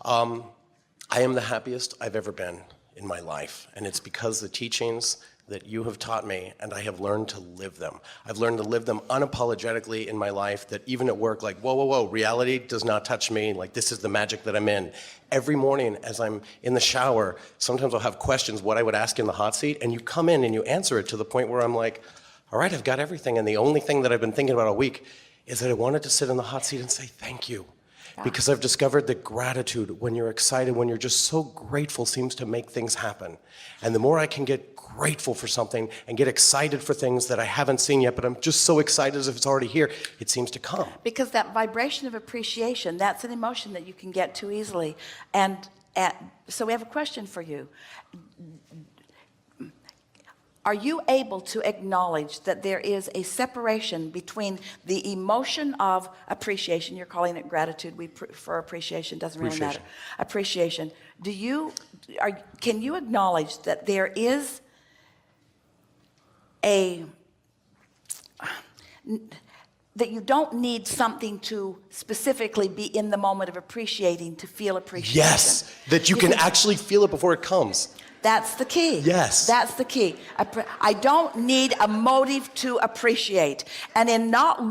I am the happiest I've ever been in my life, and it's because the teachings that you have taught me, and I have learned to live them. I've learned to live them unapologetically in my life, that even at work, like, whoa, whoa, whoa, reality does not touch me, like this is the magic that I'm in. Every morning as I'm in the shower, sometimes I'll have questions what I would ask in the hot seat, and you come in and you answer it to the point where I'm like, all right, I've got everything, and the only thing that I've been thinking about all week is that I wanted to sit in the hot seat and say thank you. Because I've discovered that gratitude, when you're excited, when you're just so grateful, seems to make things happen. And the more I can get grateful for something and get excited for things that I haven't seen yet, but I'm just so excited as if it's already here, it seems to come. Because that vibration of appreciation, that's an emotion that you can get too easily. And so we have a question for you. Are you able to acknowledge that there is a separation between the emotion of appreciation? You're calling it gratitude. We prefer appreciation. Doesn't really matter. Appreciation. Can you acknowledge that there is that you don't need something to specifically be in the moment of appreciating to feel appreciation? Yes, that you can actually feel it before it comes. That's the key. Yes. That's the key. I don't need a motive to appreciate. And in not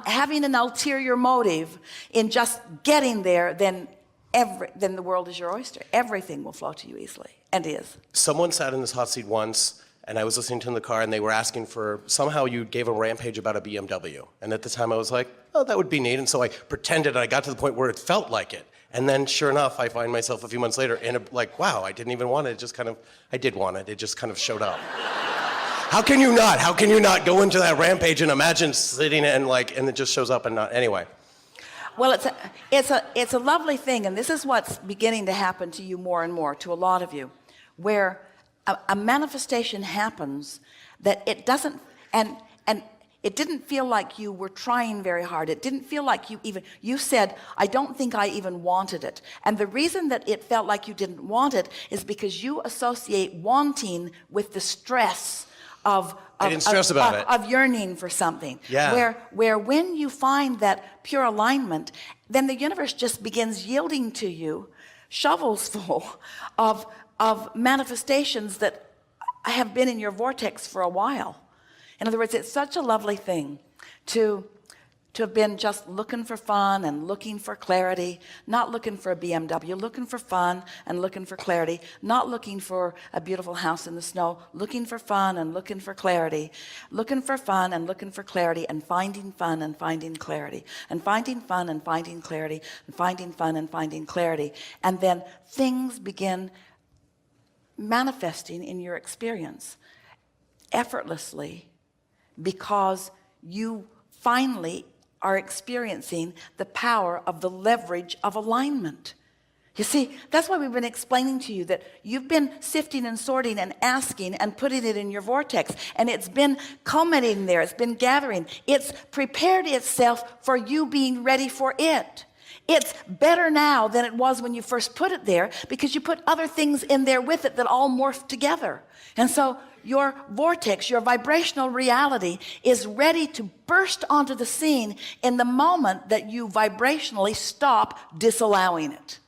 having an ulterior motive, in just getting there, then the world is your oyster. Everything will flow to you easily, and is. Someone sat in this hot seat once, and I was listening to them in the car, and they were asking for, somehow you gave a rampage about a BMW. And at the time I was like, oh, that would be neat. And so I pretended, and I got to the point where it felt like it. And then sure enough, I find myself a few months later in like, wow, I didn't even want it. It just kind of, I did want it. It just kind of showed up. How can you not? How can you not go into that rampage and imagine sitting and it just shows up and not, anyway. Well, it's a lovely thing, and this is what's beginning to happen to you more and more, to a lot of you, where a manifestation happens that it doesn't, and it didn't feel like you were trying very hard. It didn't feel like you said, I don't think I even wanted it. And the reason that it felt like you didn't want it is because you associate wanting with the stress of yearning for something. Yeah. Where when you find that pure alignment, then the universe just begins yielding to you shovels full of manifestations that have been in your vortex for a while. In other words, it's such a lovely thing to have been just looking for fun and looking for clarity, not looking for a BMW, looking for fun and looking for clarity, not looking for a beautiful house in the snow, looking for fun and looking for clarity, looking for fun and looking for clarity, and finding fun and finding clarity, and finding fun and finding clarity, and finding fun and finding clarity. And then things begin manifesting in your experience effortlessly, because you finally are experiencing the power of the leverage of alignment. You see, that's why we've been explaining to you that you've been sifting and sorting and asking and putting it in your vortex, and it's been culminating there, it's been gathering, it's prepared itself for you being ready for it. It's better now than it was when you first put it there, because you put other things in there with it that all morph together. And so your vortex, your vibrational reality, is ready to burst onto the scene in the moment that you vibrationally stop disallowing it.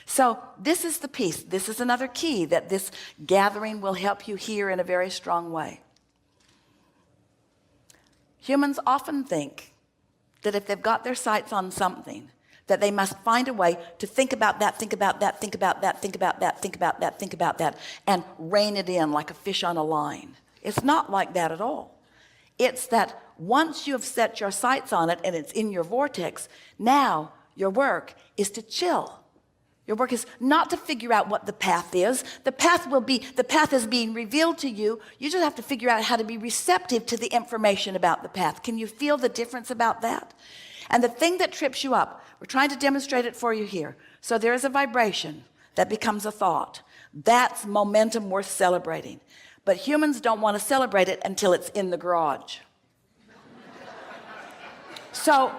So this is the piece. This is another key that this gathering will help you hear in a very strong way. Humans often think that if they've got their sights on something, that they must find a way to think about that, think about that, think about that, think about that, think about that, think about that, and rein it in like a fish on a line. It's not like that at all. It's that once you have set your sights on it and it's in your vortex, now your work is to chill. Your work is not to figure out what the path is. The path is being revealed to you. You just have to figure out how to be receptive to the information about the path. Can you feel the difference about that? And the thing that trips you up, we're trying to demonstrate it for you here. So there is a vibration that becomes a thought. That's momentum worth celebrating. But humans don't want to celebrate it until it's in the garage. So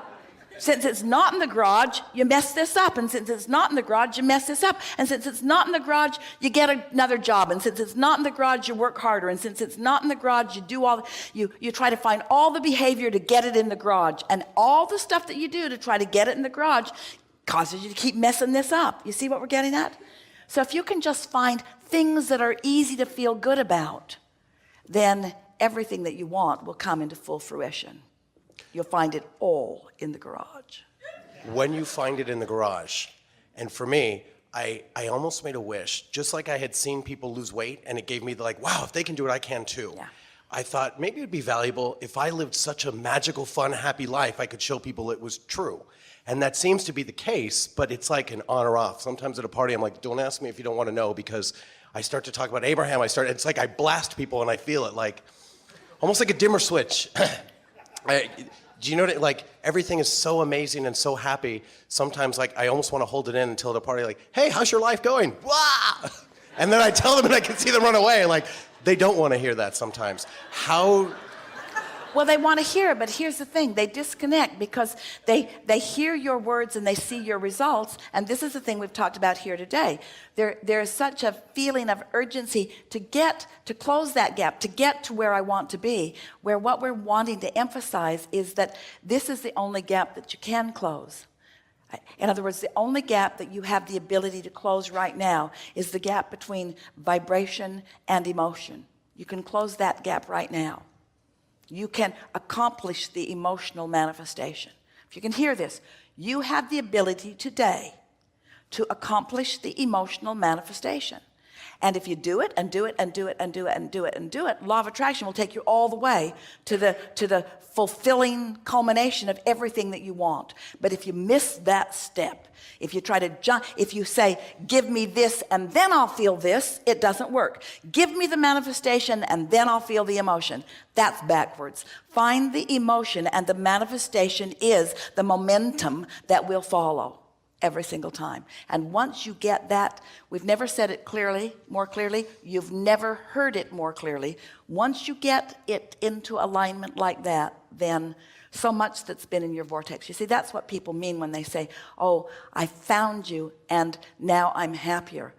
since it's not in the garage, you mess this up. And since it's not in the garage, you mess this up. And since it's not in the garage, you get another job. And since it's not in the garage, you work harder. And since it's not in the garage, you try to find all the behavior to get it in the garage. And all the stuff that you do to try to get it in the garage causes you to keep messing this up. You see what we're getting at? So if you can just find things that are easy to feel good about, then everything that you want will come into full fruition. You'll find it all in the garage. When you find it in the garage, and for me, I almost made a wish, just like I had seen people lose weight, and it gave me the like, wow, if they can do it, I can too. Yeah. I thought maybe it'd be valuable if I lived such a magical, fun, happy life, I could show people it was true. And that seems to be the case, but it's like an on or off. Sometimes at a party, I'm like, don't ask me if you don't want to know, because I start to talk about Abraham, it's like I blast people and I feel it like, almost like a dimmer switch. Do you know that, like, everything is so amazing and so happy, sometimes, like, I almost want to hold it in until the party, like, hey, how's your life going? Wah! And then I tell them and I can see them run away, like, they don't want to hear that sometimes. How... Well, they want to hear it, but here's the thing. They disconnect because they hear your words and they see your results, and this is the thing we've talked about here today. There is such a feeling of urgency to close that gap, to get to where I want to be, where what we're wanting to emphasize is that this is the only gap that you can close. In other words, the only gap that you have the ability to close right now is the gap between vibration and emotion. You can close that gap right now. You can accomplish the emotional manifestation. If you can hear this, you have the ability today to accomplish the emotional manifestation. And if you do it and do it and do it and do it and do it and do it, law of attraction will take you all the way to the fulfilling culmination of everything that you want. But if you miss that step, if you try to jump, if you say, give me this and then I'll feel this, it doesn't work. Give me the manifestation and then I'll feel the emotion. That's backwards. Find the emotion, and the manifestation is the momentum that will follow every single time. And once you get that, we've never said it more clearly, you've never heard it more clearly. Once you get it into alignment like that, then so much that's been in your vortex. You see, that's what people mean when they say, oh, I found you and now I'm happier.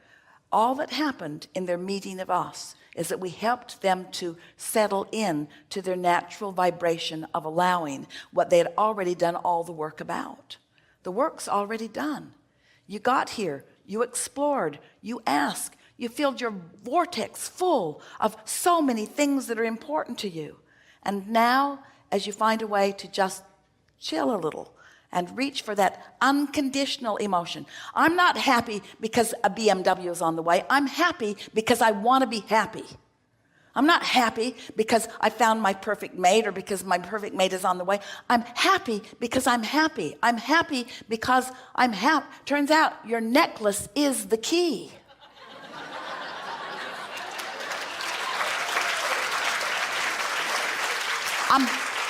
All that happened in their meeting of us is that we helped them to settle in to their natural vibration of allowing what they had already done all the work about. The work's already done. You got here, you explored, you asked, you filled your vortex full of so many things that are important to you. And now, as you find a way to just chill a little and reach for that unconditional emotion. I'm not happy because a BMW is on the way. I'm happy because I want to be happy. I'm not happy because I found my perfect mate or because my perfect mate is on the way. I'm happy because I'm happy. I'm happy because I'm happy. Turns out your necklace is the key.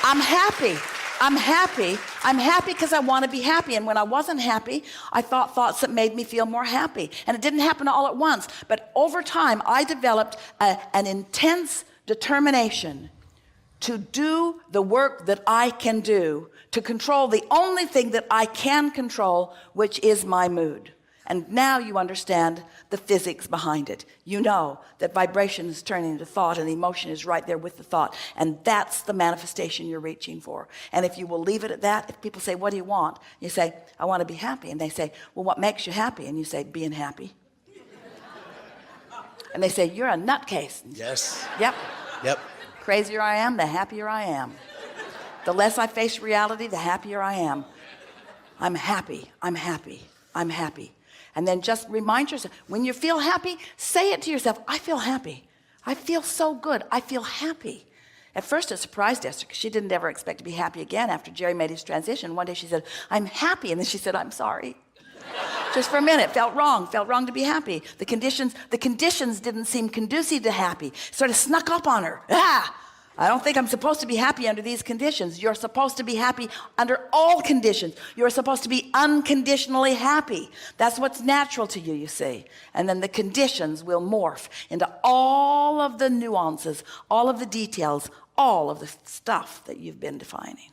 I'm happy. I'm happy. I'm happy because I want to be happy. And when I wasn't happy, I thought thoughts that made me feel more happy. And it didn't happen all at once. But over time, I developed an intense determination to do the work that I can do, to control the only thing that I can control, which is my mood. And now you understand the physics behind it. You know that vibration is turning into thought and emotion is right there with the thought. And that's the manifestation you're reaching for. And if you will leave it at that, if people say, what do you want? You say, I want to be happy. And they say, well, what makes you happy? And you say, being happy. And they say, you're a nutcase. Yes. Yep. Yep. Crazier I am, the happier I am. The less I face reality, the happier I am. I'm happy. I'm happy. I'm happy. And then just remind yourself, when you feel happy, say it to yourself, I feel happy. I feel so good. I feel happy. At first it surprised Esther because she didn't ever expect to be happy again after Jerry made his transition. One day she said, I'm happy. And then she said, I'm sorry. Just for a minute, felt wrong to be happy. The conditions didn't seem conducive to happy. Sort of snuck up on her. I don't think I'm supposed to be happy under these conditions. You're supposed to be happy under all conditions. You're supposed to be unconditionally happy. That's what's natural to you, you see. And then the conditions will morph into all of the nuances, all of the details, all of the stuff that you've been defining.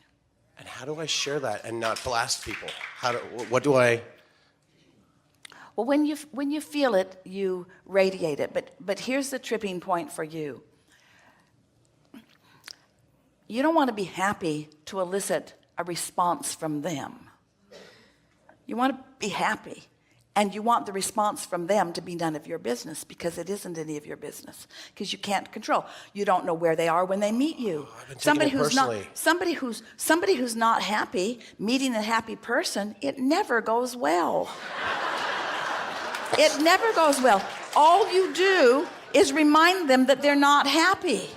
And how do I share that and not blast people? What do I... Well, when you feel it, you radiate it. But here's the tripping point for you. You don't want to be happy to elicit a response from them. You want to be happy. And you want the response from them to be none of your business, because it isn't any of your business, because you can't control. You don't know where they are when they meet you. Somebody who's not happy, meeting a happy person, it never goes well. It never goes well. All you do is remind them that they're not happy.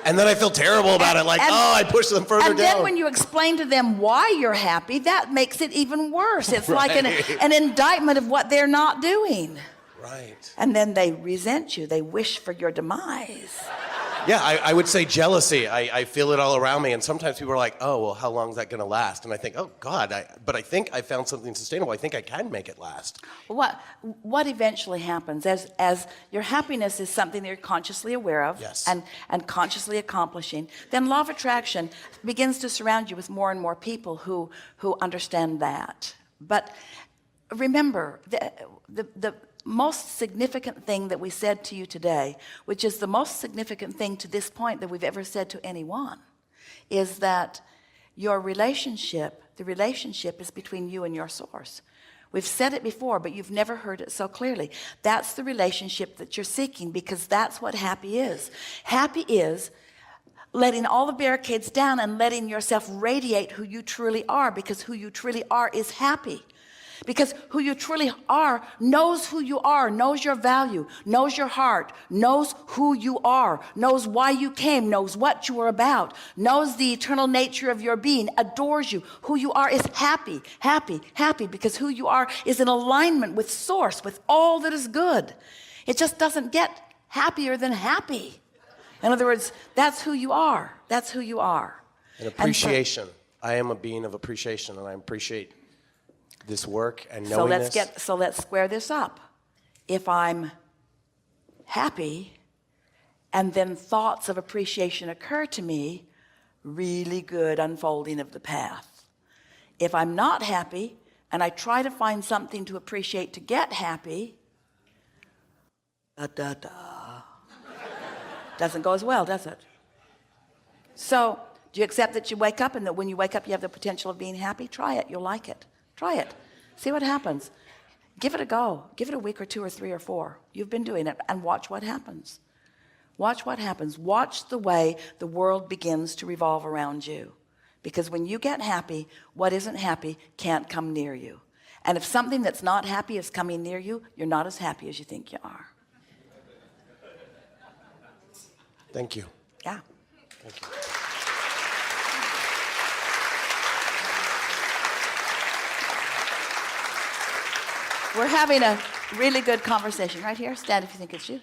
And then I feel terrible about it, like, I pushed them further down. And then when you explain to them why you're happy, that makes it even worse. It's like an indictment of what they're not doing. Right. And then they resent you. They wish for your demise. Yeah, I would say jealousy. I feel it all around me. And sometimes people are like, oh, well, how long is that going to last? And I think, oh, God, but I think I found something sustainable. I think I can make it last. What eventually happens as your happiness is something that you're consciously aware of, yes, and consciously accomplishing, then law of attraction begins to surround you with more and more people who understand that. But remember, the most significant thing that we said to you today, which is the most significant thing to this point that we've ever said to anyone, is that your relationship, the relationship is between you and your source. We've said it before, but you've never heard it so clearly. That's the relationship that you're seeking, because that's what happy is. Happy is letting all the barricades down and letting yourself radiate who you truly are, because who you truly are is happy. Because who you truly are knows who you are, knows your value, knows your heart, knows who you are, knows why you came, knows what you are about, knows the eternal nature of your being, adores you. Who you are is happy, happy, happy, because who you are is in alignment with source, with all that is good. It just doesn't get happier than happy. In other words, that's who you are. That's who you are. And appreciation. I am a being of appreciation, and I appreciate this work and knowing so let's square this up. If I'm happy and then thoughts of appreciation occur to me, really good unfolding of the path. If I'm not happy and I try to find something to appreciate to get happy, doesn't go as well, does it? So do you accept that you wake up, and that when you wake up you have the potential of being happy? Try it. You'll like it. Try it. See what happens. Give it a go. Give it a week or 2 or 3 or 4. You've been doing it, and watch what happens. Watch what happens. Watch the way the world begins to revolve around you. Because when you get happy, what isn't happy can't come near you. And if something that's not happy is coming near you, you're not as happy as you think you are. Thank you. Yeah. Thank you. We're having a really good conversation. Right here. Stand if you think it's you.